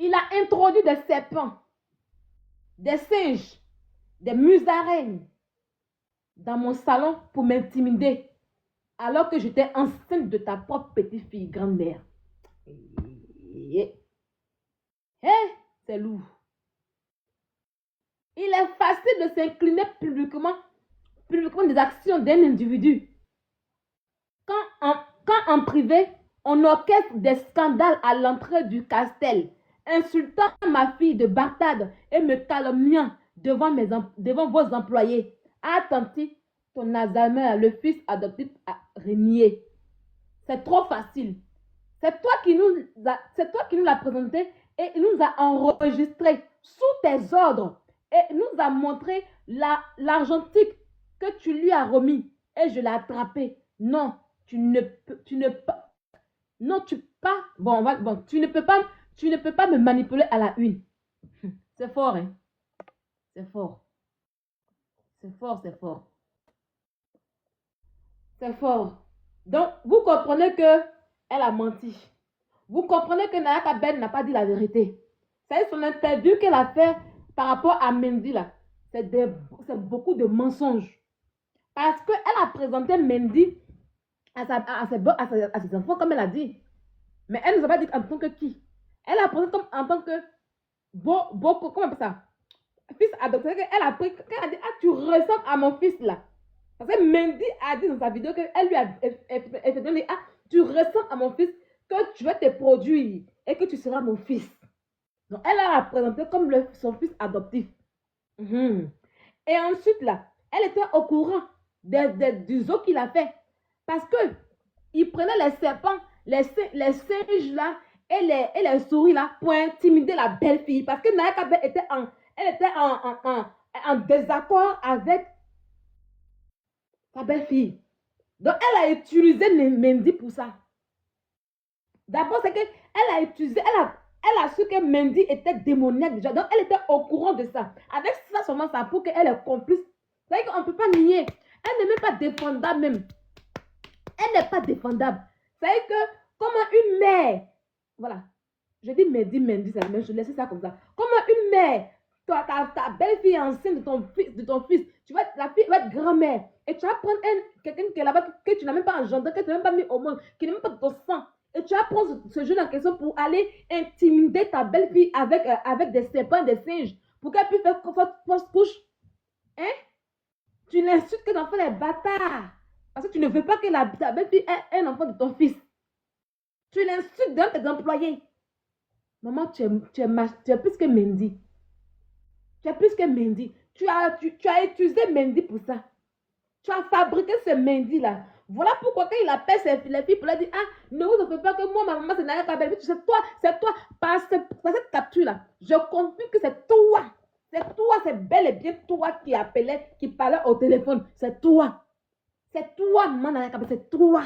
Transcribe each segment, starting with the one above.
Il a introduit des serpents, des singes, des musaraignes dans mon salon pour m'intimider, alors que j'étais enceinte de ta propre petite fille, grand-mère. C'est lourd. Il est facile de s'incliner publiquement des actions d'un individu. Quand en privé, on orchestre des scandales à l'entrée du castel, insultant ma fille de bâtarde et me calomniant devant vos employés. Attentif, ton Alzheimer, le fils adoptif, a renié. C'est trop facile. C'est toi qui nous l'as présenté et il nous a enregistré sous tes ordres et nous a montré l'argentique que tu lui as remis et je l'ai attrapé. Non, tu ne peux pas me manipuler à la une. C'est fort, hein? C'est fort. C'est fort, c'est fort. C'est fort. Donc, vous comprenez que elle a menti. Vous comprenez que Naya Kabel n'a pas dit la vérité. C'est son interview qu'elle a fait par rapport à Mendy là. C'est beaucoup de mensonges. Parce qu'elle a présenté Mendy à ses enfants comme elle a dit. Mais elle ne nous a pas dit en tant que qui. Elle a présenté en tant que comment on appelle ça? Fils adopté. Elle a pris, quand elle a dit, ah, tu ressembles à mon fils là. Parce que Mendy a dit dans sa vidéo qu'elle lui a dit, ah, tu ressembles à mon fils, que tu vas te produire et que tu seras mon fils. Donc, elle a présenté comme son fils adoptif. Et ensuite, là, elle était au courant du zoo qu'il a fait. Parce que il prenait les serpents, les singes là, et les souris là, pour intimider la belle-fille. Parce que Naya Kabel était en désaccord avec sa belle-fille. Donc, elle a utilisé Mendy pour ça. D'abord, c'est qu'elle a utilisé, elle a su que Mendy était démoniaque déjà. Donc, elle était au courant de ça. Avec ça seulement, ça prouve qu'elle est complice. C'est-à-dire qu'on ne peut pas nier. Elle n'est même pas défendable même. Elle n'est pas défendable. C'est-à-dire que, comment une mère, voilà, je dis Mendy, c'est la même chose, je laisse ça comme ça. Comment une mère, ta belle-fille enceinte de ton fils, la fille va être grand-mère, et tu vas prendre quelqu'un qui est là-bas, que tu n'as même pas engendré, que tu n'as même pas mis au monde, qui n'est même pas de ton sang. Et tu vas prendre ce jeune en question pour aller intimider ta belle-fille avec des serpents, des singes, pour qu'elle puisse faire fausse couche. Hein? Tu l'insultes que l'enfant est bâtard. Parce que tu ne veux pas que ta belle-fille ait un enfant de ton fils. Tu l'insultes dans tes employés. Maman, tu es plus que Mendy. Tu es plus que Mendy. Tu as utilisé Mendy pour ça. Tu as fabriqué ce Mendy-là. Voilà pourquoi quand il appelle les filles pour leur dire, ah, ne vous en faites pas que moi, ma maman, c'est Naya Kabel. C'est toi. Par cette capture-là, je confirme que c'est toi. C'est bel et bien toi qui appelais, qui parlait au téléphone. C'est toi. C'est toi, maman Naya Kabel, c'est toi.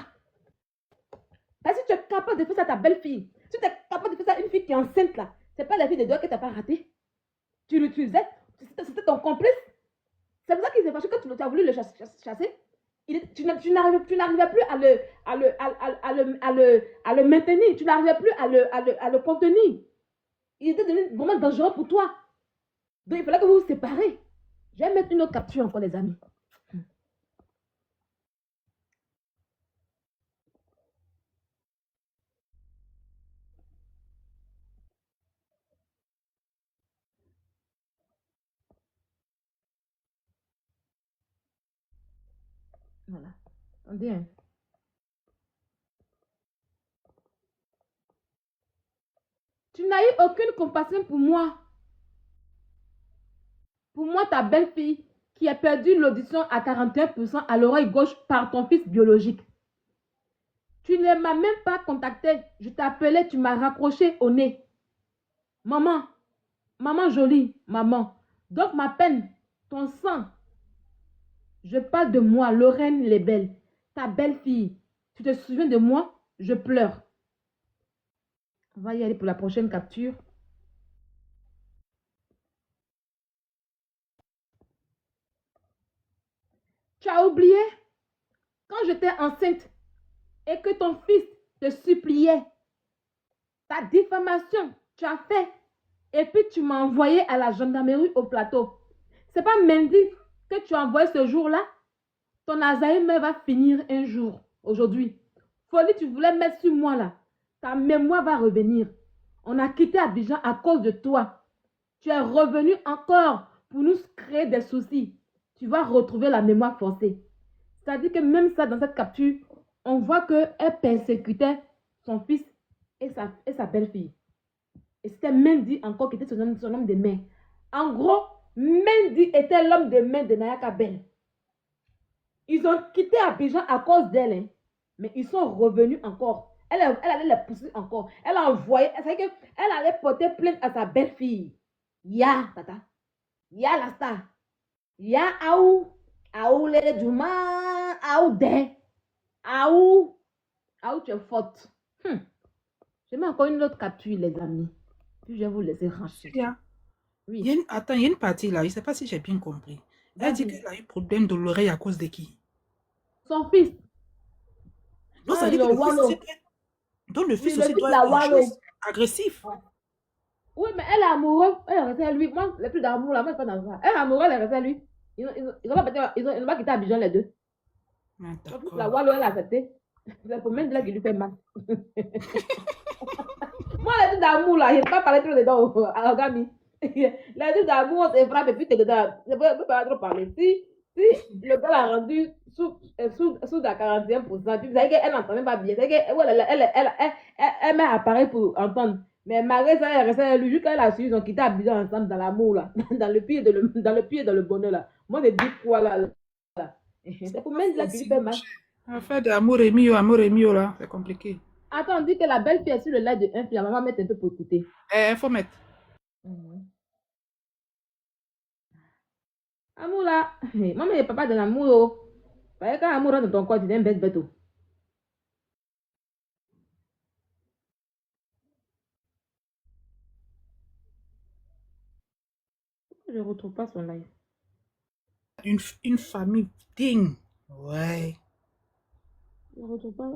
Parce que tu es capable de faire ça à ta belle-fille. Si tu es capable de faire ça à une fille qui est enceinte, là, c'est pas la fille de Dieu que tu n'as pas raté. Tu l'utilisais, c'était ton complice. C'est pour ça qu'il s'est fâché que tu as voulu le chasser. Tu n'arrivais plus à le maintenir. Tu n'arrivais plus à le contenir. Il était devenu vraiment dangereux pour toi. Donc, il fallait que vous vous séparez. Je vais mettre une autre capture encore, les amis. Voilà. Attendez. Hein. Tu n'as eu aucune compassion pour moi. Pour moi, ta belle-fille qui a perdu l'audition à 41% à l'oreille gauche par ton fils biologique. Tu ne m'as même pas contacté. Je t'appelais, tu m'as raccroché au nez. Maman jolie, maman. Donc ma peine, ton sang. Je parle de moi, Lorraine les belles. Ta belle-fille. Tu te souviens de moi? Je pleure. On va y aller pour la prochaine capture. Tu as oublié quand j'étais enceinte et que ton fils te suppliait ta diffamation, tu as fait Et puis tu m'as envoyé à la gendarmerie au plateau. C'est pas Mendy que tu as envoyé ce jour-là. Ton Alzheimer va finir un jour, aujourd'hui. Folie, tu voulais mettre sur moi là. Ta mémoire va revenir. On a quitté Abidjan à cause de toi. Tu es revenu encore pour nous créer des soucis. Tu vas retrouver la mémoire forcée. C'est-à-dire que même ça, dans cette capture, on voit qu'elle persécutait son fils et sa belle-fille. Et c'était Mendy encore qui était son homme de main. En gros, Mendy était l'homme de main de Nayaka Bell. Ils ont quitté Abidjan à cause d'elle, hein. Mais ils sont revenus encore. Elle allait les pousser encore. Elle a envoyé, c'est-à-dire qu'elle allait porter plainte à sa belle-fille. Ya, tata. Ya, la star. Ya, aou. Aou, lele duma. Aou, de. Aou. Aou, tu es forte. Je mets encore une autre capture, les amis. Puis je vais vous laisser rentrer. Oui. Attends, il y a une partie là, je ne sais pas si j'ai bien compris. Elle dit qu'elle a eu problème de l'oreille à cause de qui? Son fils. Donc, ça dit que le fils aussi donc le fils aussi doit être agressif. Oui, mais elle est amoureuse. Elle est restée à lui. Moi, le plus d'amour là, moi, je ne suis pas dans ça. Elle est amoureuse, elle est restée à lui. Ils n'ont pas quitté Abidjan les deux. Ah, La Wallo, elle a accepté. C'est pour même là qui lui fait mal. Moi, les trucs d'amour là, je ne vais pas parler trop dedans à Ogami. Les trucs d'amour, on se frappe et puis tu es dedans. Je ne peux pas trop parler. Si le gars l'a rendu sous la 41%, tu sais qu'elle n'entend même pas bien. C'est qu'elle met appareil pour entendre. Mais malgré ça, elle restait à lui, jusqu'à elle a su, ils ont quitté Abidjan ensemble dans l'amour là, dans le pied et dans le bonheur là. Moi, je dis quoi là. C'est pour même là qui lui fait mal. Affaire d'amour et mio là, c'est compliqué. Attends, on dit que la belle-fille est sur le live de un fille. La maman va mettre un peu pour écouter. Il faut mettre. Amour là. Maman et papa de l'amour. Parce que quand l'amour rentre dans ton corps, tu deviens bête. Je ne retrouve pas son live. Une famille digne. Ouais. Je ne retrouve pas.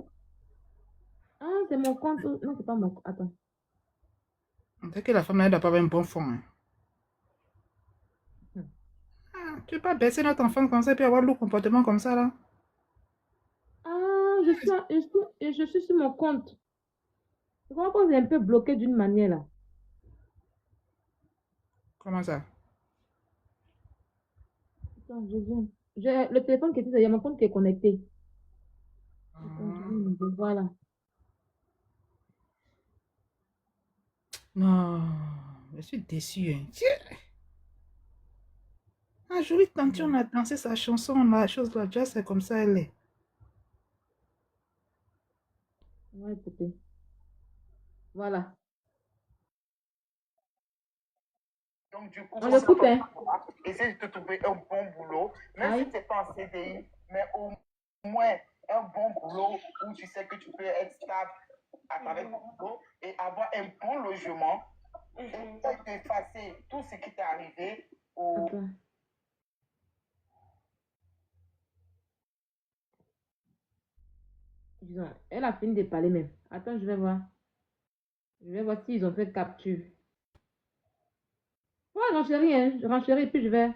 Ah, c'est mon compte. Non, c'est pas mon compte. Attends. C'est que la femme n'a pas avoir un bon fond. Hein. Tu ne peux pas baisser notre enfant comme ça et puis avoir le comportement comme ça là. Ah, je suis sur mon compte. Je crois qu'on est un peu bloqué d'une manière là. Comment ça? Attends, je viens. J'ai le téléphone qui est ici, il y a mon compte qui est connecté. Attends, voilà. Non, je suis déçue. Hein. Ah, jolie tante, on a dansé sa chanson, la chose là, déjà c'est comme ça elle est. Ouais, écoutez. Voilà. Donc, du coup, On l'écoute, hein. essaye de te trouver un bon boulot, même si tu n'es pas en CDI, mais au moins un bon boulot où tu sais que tu peux être stable à travers ton boulot et avoir un bon logement et effacer tout ce qui t'est arrivé. Attends. Disons, elle a fini de parler même. Attends, je vais voir. Je vais voir s'ils ont fait capture. Ouais, renchéris, hein. Je renchéris, puis je vais.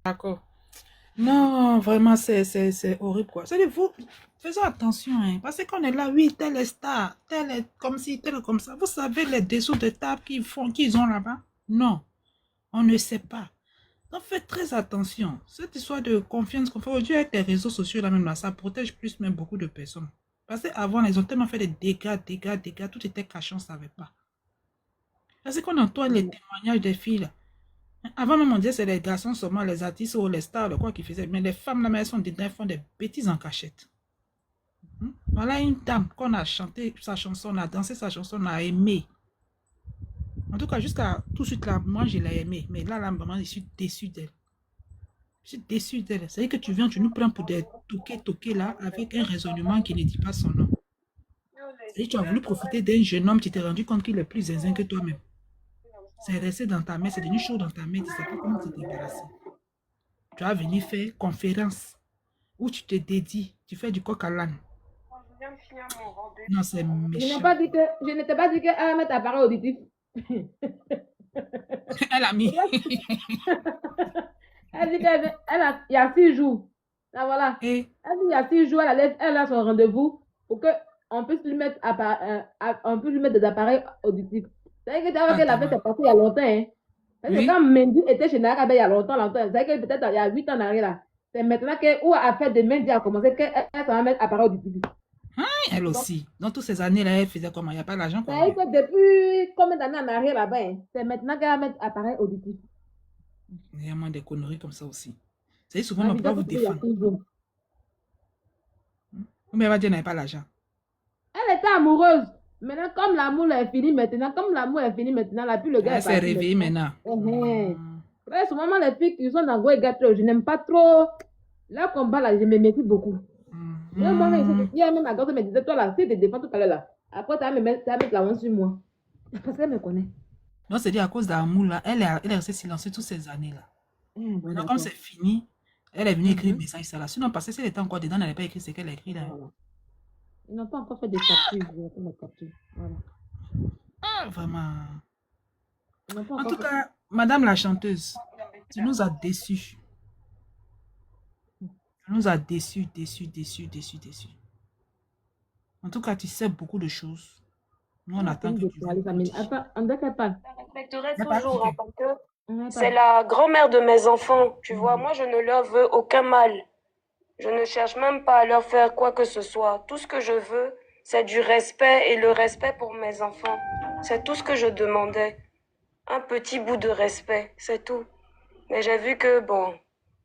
D'accord. Non, vraiment, c'est horrible, quoi. C'est-à-dire, vous, faisons attention, hein, parce qu'on est là, oui, tel est star, tel est comme ci, tel est comme ça. Vous savez les dessous de table qu'ils ont là-bas? Non, on ne sait pas. Donc, faites très attention. Cette histoire de confiance qu'on fait aujourd'hui avec les réseaux sociaux, là, même là, ça protège plus même beaucoup de personnes. Parce qu'avant, ils ont tellement fait des dégâts, tout était caché, on ne savait pas. Parce qu'on entend les témoignages des filles, là. Avant même, on disait c'est les garçons seulement, les artistes ou les stars, le quoi qu'ils faisaient. Mais les femmes, là, elles sont dedans, elles font des bêtises en cachette. Voilà une dame qu'on a chanté sa chanson, on a dansé sa chanson, on a aimé. En tout cas, jusqu'à tout de suite là, moi je l'ai aimé. Mais là, vraiment, je suis déçu d'elle. Je suis déçu d'elle. C'est-à-dire que tu viens, tu nous prends pour des toqués là, avec un raisonnement qui ne dit pas son nom. C'est-à-dire que tu as voulu profiter d'un jeune homme, tu t'es rendu compte qu'il est plus zinzin que toi-même. C'est resté dans ta main, c'est devenu chaud dans ta main, tu ne sais pas comment te débarrasser. Tu vas venir faire conférence où tu te dédies, tu fais du coq à l'âne. Non, c'est méchant. Je n'étais pas dit qu'elle va mettre appareil auditif. Elle a mis. Elle dit il y a 6 jours. Là, voilà. Et Elle dit il y a 6 jours, elle a son rendez-vous pour qu'on puisse lui mettre, on puisse lui mettre des appareils auditifs. C'est-à-dire que qu'elle a fait, attends. c'est passé il y a longtemps. Hein. Parce que Oui. quand Mendy était chez Nara, il y a longtemps, longtemps. C'est-à-dire que peut-être il y a 8 ans en arrière, là. C'est maintenant où a fait de Mendy a commencé qu'elle va mettre appareil auditif. Elle aussi. Dans toutes ces années-là, elle faisait comment? Il n'y a pas d'argent pour C'est-à-dire lui. que depuis combien d'années en arrière là-bas, hein, c'est maintenant qu'elle va mettre appareil auditif. Il y a moins des conneries comme ça aussi. C'est souvent, Ma on ne peut pas vidéo, vous c'était il y a défendre. 6 jours. Ou bien elle va dire, elle n'avait pas l'argent. Elle était amoureuse. Maintenant, comme l'amour est fini maintenant, là, puis le gars Elle est s'est parti réveillée maintenant. maintenant. Ouais, ce moment, les filles qui sont dans Go et Gâteau, je n'aime pas trop leur combat là, je me méfie beaucoup. Même moi, hier même, ma gosse me disait, toi là, si tu te défends tout à l'heure là, après, tu vas mettre la honte sur moi. Parce qu'elle me connaît. Donc, c'est dit à cause d'amour, là, elle est restée silencieuse toutes ces années-là. Bon, Maintenant, comme d'accord. c'est fini, elle est venue écrire un message, ça là. Sinon, parce que si elle était encore dedans, elle n'allait pas écrire ce qu'elle a écrit là. Voilà. Ils n'ont pas encore fait des captures. Ils n'ont pas fait des captures. Voilà. Ah, vraiment. Ils n'ont pas En encore tout fait. cas, madame la chanteuse, tu nous as déçus. Tu nous as déçus, déçus, déçus, déçus, déçus. En tout cas, tu sais beaucoup de choses. Nous, on On a attend fini que de tu parler, viennes ça nous m'énerve. dire. Attends, on dirait qu'elle parle. Je la respecterai Il n'y a pas toujours, hein, ok. parce que On c'est parle. la grand-mère de mes enfants. Tu vois, moi, je ne leur veux aucun mal. Je ne cherche même pas à leur faire quoi que ce soit. Tout ce que je veux, c'est du respect et le respect pour mes enfants. C'est tout ce que je demandais. Un petit bout de respect, c'est tout. Mais j'ai vu que, bon,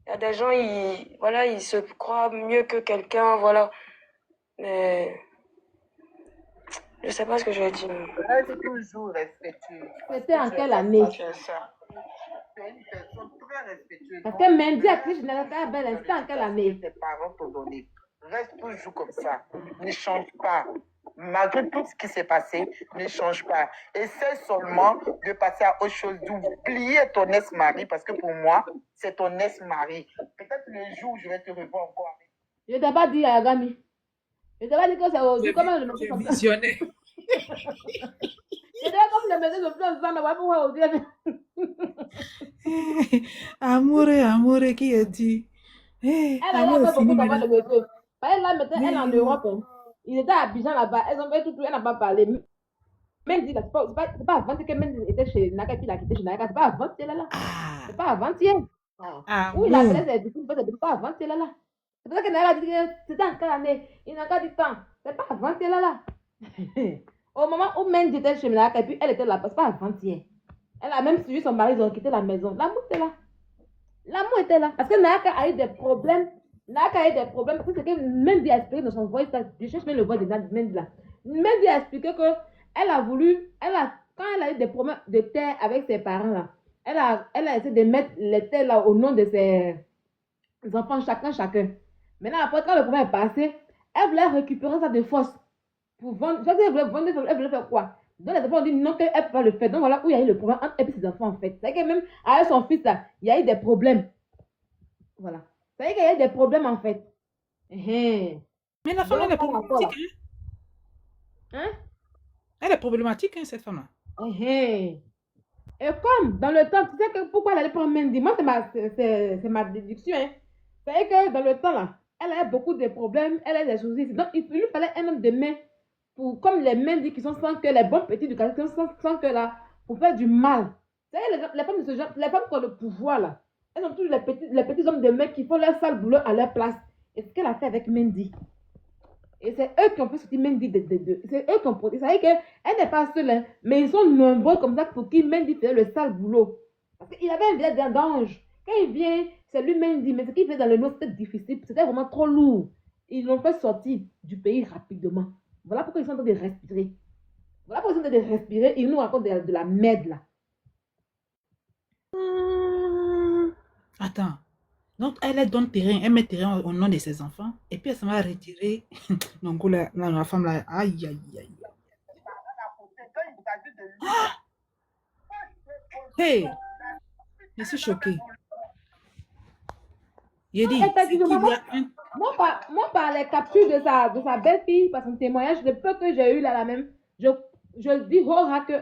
il y a des gens, ils se croient mieux que quelqu'un, voilà. Mais je sais pas ce que je vais dire. Reste toujours respectueux. C'était en Tu quelle es année? c'est ça. Tu es une personne très respectueuse. Parce Donc, que Mendy a reste pris Général Belle, c'était en quelle que année? tes parents t'ont donné. Reste toujours comme ça. Ne change pas. Malgré tout ce qui s'est passé, ne change pas. Essaie seulement de passer à autre chose, d'oublier ton ex-mari, parce que pour moi, c'est ton ex-mari. Peut-être le jour où je vais te revoir encore. Je ne t'ai pas dit à Agami. Je ne t'ai pas dit que c'est aujourd'hui. Comment le mettais comme ça? Visionnaire. Je dirais comme le mettais de plus ensemble, on va pouvoir aujourd'hui. Amour, qui est dit? Elle a Allez au fait beaucoup cinéma. d'avant de monsieur. Elle là, maintenant, elle est en Mais- Europe. Hein. Il était à Abidjan là-bas. Elles ont fait tout, elle n'a pas parlé. Mendy, là, c'est pas avant que Mendy était chez Naka, puis il a quitté chez Naka. C'est pas avant-hier là. Ah, C'est pas avant-hier. Où il amour. appelait ses victimes, c'est pas avant-hier là. C'est pour ça que Naka a dit que c'était en quelle année. Il n'a qu'à du temps. C'est pas avant-hier là. Au moment où Mendy était chez Naka, et puis elle était là, c'est pas avant-hier. Elle a même suivi son mari, ils ont quitté la maison. L'amour était là. L'amour était là. Parce que Naka a eu des problèmes. Naka a eu des problèmes. Parce que c'est que Mendy a expliqué dans son voice. Je cherche même le voix de Mendy là. Mendy a expliqué que elle a voulu. Quand elle a eu des problèmes de terre avec ses parents là, elle a essayé de mettre les terres là au nom de ses enfants, chacun. Maintenant, après, quand le problème est passé, elle voulait récupérer ça de force. Pour vendre. Elle voulait vendre, elle voulait faire quoi? Donc les enfants ont dit non qu'elle ne peut pas le faire. Donc voilà où il y a eu le problème entre elle et ses enfants en fait. C'est que même avec son fils là, il y a eu des problèmes. Voilà. C'est qu'il y a eu des problèmes en fait. Mais la femme, elle est problématique. Hein? Elle est problématique, hein, cette femme-là. Et comme dans le temps, tu sais que pourquoi elle allait prendre Mendy? Moi, c'est ma déduction. Hein. C'est que dans le temps là, elle a beaucoup de problèmes, elle a des soucis. Donc il lui fallait un homme de main. Comme les Mendy qui sont sans que les bons petits du quartier sans que là, pour faire du mal. Vous savez, les femmes de ce genre, les femmes qui ont le pouvoir là, elles ont toujours les petits hommes de main qui font leur sale boulot à leur place. Et ce qu'elle a fait avec Mendy. Et c'est eux qui ont fait sortir Mendy c'est eux qui ont produit. Ça veut dire qu'elle n'est pas seule, hein, mais ils sont nombreux comme ça pour qui Mendy fait le sale boulot. Parce qu'il avait un visage d'ange. Quand il vient, c'est lui Mendy, mais ce qu'il fait dans le nord, c'était difficile, c'était vraiment trop lourd. Ils l'ont fait sortir du pays rapidement. Voilà pourquoi ils sont en train de respirer. Voilà pourquoi ils sont en train de respirer. Ils nous racontent de la merde là. Attends. Donc, elle donne terrain, elle met terrain au nom de ses enfants, et puis elle s'en va retirer. Donc, la femme là, aïe, aïe, aïe. Hey, je suis choquée. Il dit, moi, par les captures de sa belle-fille, par son témoignage, le peu que j'ai eu là, même, je dis Hora que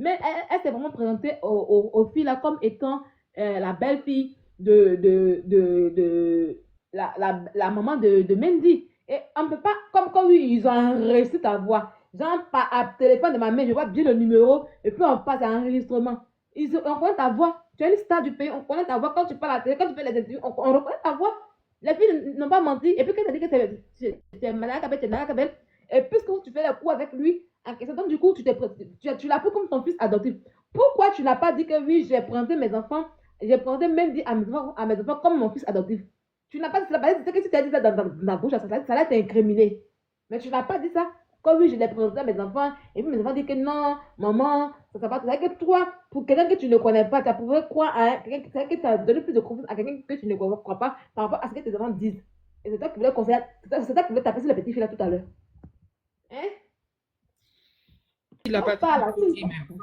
Mais elle s'est vraiment présentée aux filles là comme étant la belle-fille la maman de Mendy. Et on ne peut pas, comme quand oui, ils ont enregistré ta voix. Genre, à téléphone de ma main, je vois bien le numéro et puis on passe à l'enregistrement. On connaît ta voix. Tu es une star du pays, on connaît ta voix. Quand tu parles à la télé, quand tu fais les interviews, on reconnaît ta voix. Les filles n'ont pas menti. Et puis quand tu as dit que tu es Nana Kabel, tu es Nana Kabel. Et puisque tu fais le coup avec lui, en question, donc du coup, tu l'as pris comme ton fils adoptif. Pourquoi tu n'as pas dit que oui, j'ai présenté mes enfants, j'ai présenté même dit à mes enfants comme mon fils adoptif? Tu n'as pas dit cela. C'est que si tu as dit ça dans la bouche, ça allait t'incriminé. Mais tu n'as pas dit ça. Comme oui, je l'ai présenté à mes enfants, et puis mes enfants disent que non, maman, ça va pas. C'est que toi, pour quelqu'un que tu ne connais pas, tu as pu croire à quelqu'un qui t'a donné plus de confiance à quelqu'un que tu ne crois pas par rapport à ce que tes enfants disent. Et c'est toi qui voulais conseiller, c'est toi qui voulais taper sur le petit fille là tout à l'heure. Hein? Il a pas dit même.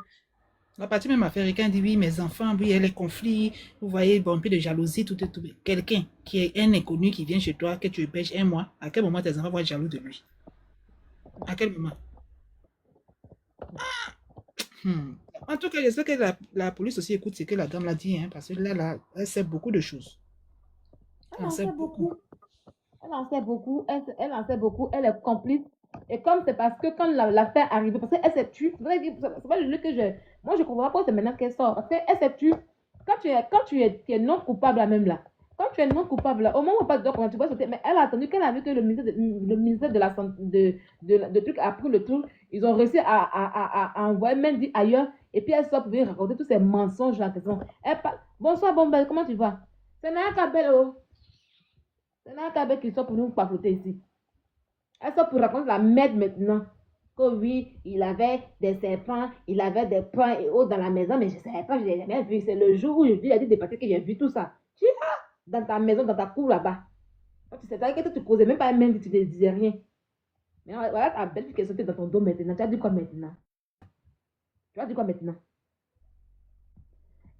La partie même affaire, quelqu'un dit oui, mes enfants, oui, il y a les conflits, vous voyez, bon, un peu de jalousie, tout. Quelqu'un qui est un inconnu qui vient chez toi, que tu pêches un mois, à quel moment tes enfants vont être jaloux de lui? À quel moment? En tout cas, je sais que la police aussi écoute ce que la dame l'a dit, hein, parce que là, elle sait beaucoup de choses. Elle en sait beaucoup. Elle en sait beaucoup. Elle en sait beaucoup. Elle est complice. Et comme c'est parce que quand l'affaire arrive, parce qu'elle s'est tue, c'est pas le lieu que je. Moi, je comprends pas c'est maintenant qu'elle sort. Parce qu'elle s'est tue. Quand tu es non coupable, là, même là. Quand tu es non coupable, là, au moment où pas de comment tu vas sauter, mais elle a attendu qu'elle a vu que le ministère de la santé, de truc a pris le truc. Ils ont réussi à envoyer Mendy ailleurs. Et puis elle sort pour venir raconter tous ces mensonges là. Elle parle. Bonsoir, Bombelle, comment tu vas? C'est Naya Kabel, oh. C'est Naya Kabel qui sort pour nous papoter ici. Elle sort pour raconter la merde maintenant. Que oui, il avait des serpents, il avait des points et autres dans la maison, mais je ne savais pas, je n'ai jamais vu. C'est le jour où je lui ai dit de partir que j'ai vu tout ça. Tu vois, dans ta maison, dans ta cour là-bas. Tu sais, que tu ne causais même pas même, tu ne disais rien. Mais voilà ta belle fille qui est sortie dans ton dos maintenant. Tu as dit quoi maintenant? Tu as dit quoi maintenant?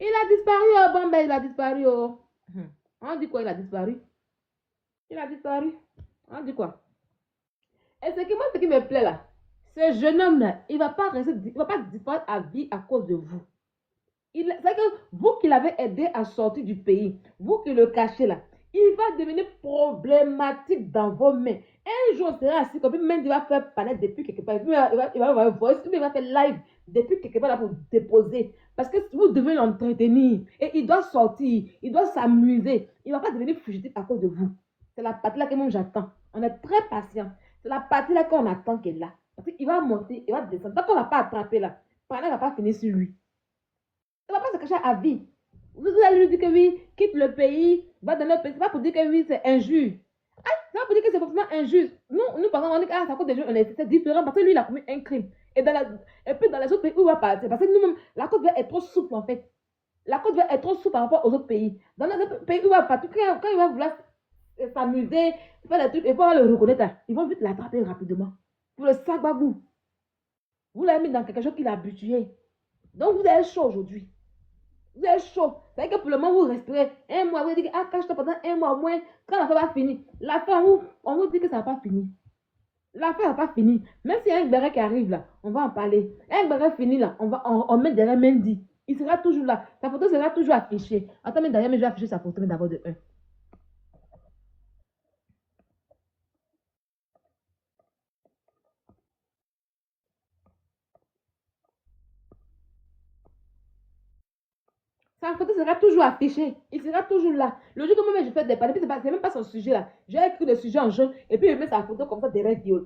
Il a disparu, oh, bon, ben il a disparu, oh. On dit quoi, il a disparu? Il a disparu. On dit quoi? Et ce qui me plaît là, ce jeune homme-là, il ne va pas disparaître à vie à cause de vous. C'est que vous qui l'avez aidé à sortir du pays, vous qui le cachez là, il va devenir problématique dans vos mains. Un jour, il sera assis comme même il va faire parler depuis quelque part. Il va faire live depuis quelque part là pour déposer. Parce que vous devez l'entretenir. Et il doit sortir, il doit s'amuser. Il ne va pas devenir fugitif à cause de vous. C'est la partie là que moi j'attends. On est très patient. C'est la partie là qu'on attend qu'elle est là. Parce qu'il va monter, il va descendre. Tant qu'on ne l'a pas attrapé là, pendant ne va pas finir sur lui. Il ne va pas se cacher à vie. Vous allez lui dire que oui, quitte le pays, va dans notre pays. Ce n'est pas pour dire que oui, c'est injuste. Ah, ce n'est pas pour dire que c'est forcément injuste. Nous par exemple, on dit que ça coûte des gens, c'est différent parce que lui, il a commis un crime. Et puis dans les autres pays où il va partir, parce que nous-mêmes, la côte verte est trop souple en fait. La côte verte est trop souple par rapport aux autres pays. Dans les autres pays où il va partir, quand il va vouloir s'amuser, faire des trucs, et pour le reconnaître, ils vont vite l'attraper rapidement. Pour le sac babou. Vous l'avez mis dans quelque chose qui l'a habitué. Donc vous êtes chaud aujourd'hui. Vous êtes chaud. C'est que pour le moment, vous respirez. Un mois, vous dites, ah, cache-toi pendant un mois au moins. Quand l'affaire va finir, l'affaire, on vous dit que ça va pas finir. L'affaire va pas finir. Même s'il y a un béret qui arrive là, on va en parler. Un béret fini là, on met derrière Mendy. Il sera toujours là. Sa photo sera toujours affichée. Attends, mais derrière, mais je vais afficher sa photo, mais d'abord de 1. Sa photo sera toujours affichée. Il sera toujours là. Le jour que moi je fais des parties, c'est même pas son sujet là. J'ai écrit le sujet en jaune et puis je mets sa photo comme ça derrière VIO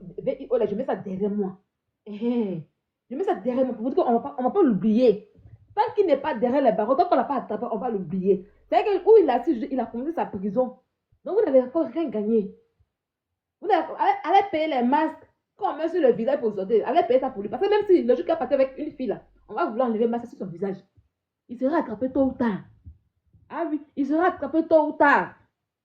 là. Je mets ça derrière moi. Je mets ça derrière moi pour vous dire qu'on va pas l'oublier. Tant qu'il n'est pas derrière les barreaux, tant qu'on l'a pas attrapé, on va l'oublier. C'est que où il a commencé sa prison. Donc vous n'avez encore rien gagné. Vous allez payer les masques qu'on met sur le visage pour sortir. Allez payer ça pour lui. Parce que même si le jour qu'il a parti avec une fille là, on va vouloir enlever le masque sur son visage. Il sera attrapé tôt ou tard. Ah oui, il sera attrapé tôt ou tard.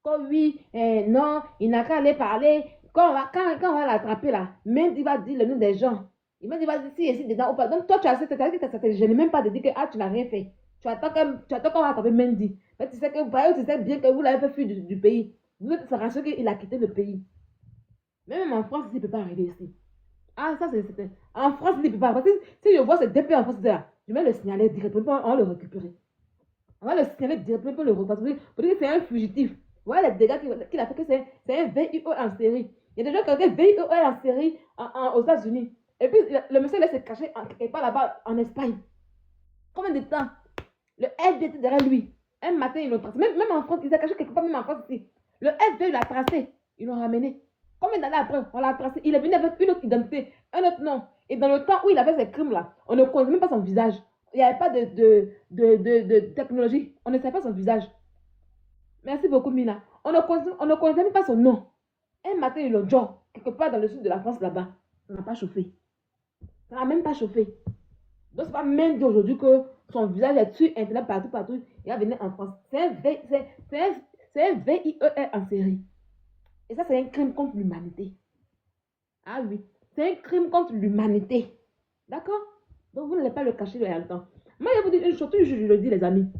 Comme oui, non, il n'a qu'à aller parler. Quand on va l'attraper là, même il va dire le nom des gens. Il va dire si ici dedans ou pas. Donc toi, tu as cette je n'ai même pas de dire que tu n'as rien fait. Tu attends qu'on va attraper Mendy. Mais tu sais bien que vous l'avez fait fuir du pays. Vous êtes rassuré qu'il a quitté le pays. Même en France, il ne peut pas arriver ici. Ah, ça c'est. En France, il ne peut pas. Parce que si je vois ces deux pays en France, là. Je vais le signaler directement, on va le récupérer. On va le signaler directement pour le repasser. Pour dire que c'est un fugitif. Voilà les dégâts qu'il a fait, que c'est un VIO en série. Il y a des gens qui ont fait VIO en série aux États-Unis. Et puis le monsieur laisse se cacher quelque part là-bas en Espagne. Combien de temps? Le FBI était derrière lui. Un matin, ils l'ont tracé. Même en France, il s'est caché quelque part, même en France ici. Le FBI l'a tracé. Ils l'ont ramené. Combien d'années après, on l'a tracé. Il est venu avec une autre identité, un autre nom. Et dans le temps où il a fait ces crimes-là, on ne connaissait même pas son visage. Il n'y avait pas de technologie. On ne savait pas son visage. Merci beaucoup, Mina. On ne connaissait même pas son nom. Un matin, ils l'ont genre, quelque part dans le sud de la France, là-bas. Ça n'a pas chauffé. Ça n'a même pas chauffé. Donc, c'est pas même d'aujourd'hui que son visage est sur Internet partout. Il va venir en France. C'est un VIE en série. Et ça, c'est un crime contre l'humanité. Ah oui, c'est un crime contre l'humanité. D'accord? Donc, vous n'allez pas le cacher le temps. Moi, je vous dis une chose, je le dis, les amis.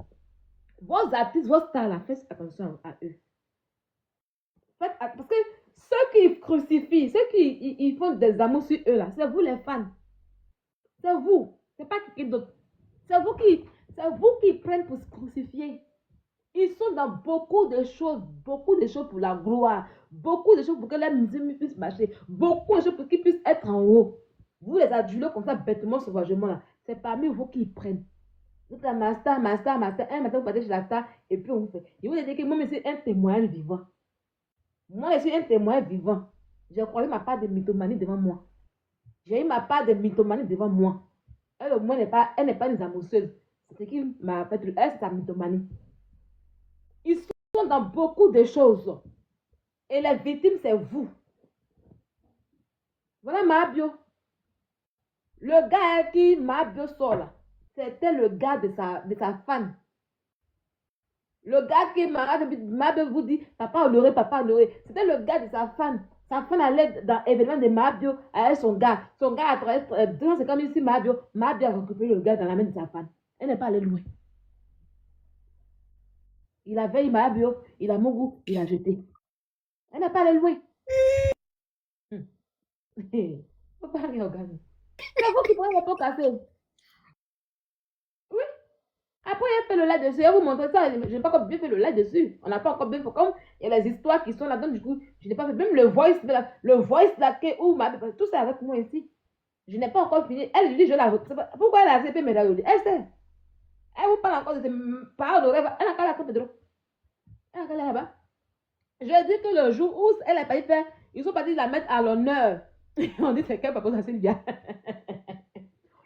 Vos artistes, vos stars, là, faites attention à eux. Parce que ceux qui crucifient, ceux qui ils font des amours sur eux, là, c'est vous les fans. C'est vous. C'est pas quelqu'un d'autre. C'est vous qui prennent pour se crucifier. Ils sont dans beaucoup de choses pour la gloire, beaucoup de choses pour que la musique puisse marcher, beaucoup de choses pour qu'ils puissent être en haut. Vous les adultes comme ça, bêtement, sauvagement, là, c'est parmi vous qui prennent. Vous êtes ma star, un matin vous partez chez la star, et puis on vous fait. Et vous dites que moi, je suis un témoin vivant. Moi, je suis un témoin vivant. J'ai croisé ma part de mythomanie devant moi. J'ai eu ma part de mythomanie devant moi. Elle, au moins, elle n'est pas une amoureuse. C'est ce qui m'a fait. Elle, c'est sa mythomanie. Ils sont dans beaucoup de choses. Et les victimes, c'est vous. Voilà Mabio. Le gars qui Mabio sort là, c'était le gars de sa fan. Le gars qui Mabio vous dit, papa honoré. C'était le gars de sa fan. Sa fan allait dans l'événement de Mabio avec son gars. Son gars a travaillé 250 000 sur Mabio. Mabio a récupéré le gars dans la main de sa fan. Elle n'est pas allée loin. Il avait eu Mabio, il a Mougou, il a jeté. Elle n'est pas allée loin. Faut pas aller regarder. C'est vous qui prenez les pots cassés. Oui. Après, il a fait le live dessus. Je vais vous montrer ça. Je n'ai pas encore bien fait le live dessus. On n'a pas encore bien fait comme il y a les histoires qui sont là-dedans. Du coup, je n'ai pas fait même le voice là où Mabio. Tout ça avec moi ici. Je n'ai pas encore fini. Elle lui dit, je la retrouve. Pourquoi elle a accepté mes médailles? Elle sait. Elle vous parle encore de ses paroles de rêve. Elle n'a pas la compte de l'eau. Elle n'a pas là-bas. Je dis que le jour où elle a pas fait, ils sont partis la mettre à l'honneur. On dit c'est quelle papa ça Sylvia.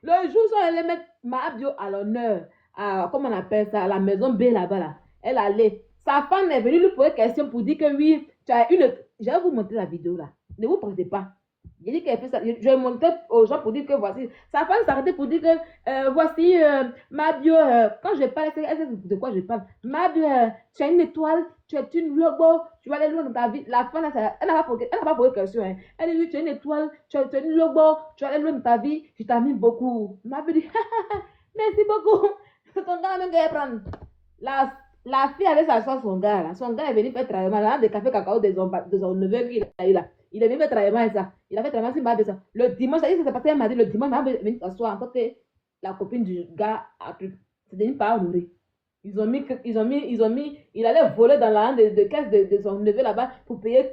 Le jour où elle allait mettre Mabio à l'honneur, comment on appelle ça, à la maison B là-bas, là, elle allait. Sa femme est venue lui poser question pour dire que oui, tu as une. Je vais vous montrer la vidéo là. Ne vous pressez pas. J'ai dit qu'elle fait ça. Je vais montrer aux gens pour dire que voici. Sa femme s'arrêtait pour dire que voici Mabio. Quand je parle, elle sait de quoi je parle. Mabio, tu as une étoile, tu es une logo, tu vas aller loin dans ta vie. La femme, elle n'a pas posé question. Hein. Elle dit, tu as une étoile, tu as une logo, tu vas aller loin dans ta vie. Je t'amène beaucoup. Mabio dit, merci beaucoup. Ton gars même qu'elle prendre. La fille avait s'asseoir son gars là. Son gars est venu faire travailler là, des cafés cacao de son neveu qu'il a eu là. Il est venu faire travailler ça. Il a fait travailler sur Mabio ça. Le dimanche, ça s'est passé un mardi. Le dimanche, Mabio est venu s'asseoir en tant que la copine du gars a pris. C'est devenu pas honoré. Il allait voler dans la de caisse de son neveu là-bas pour payer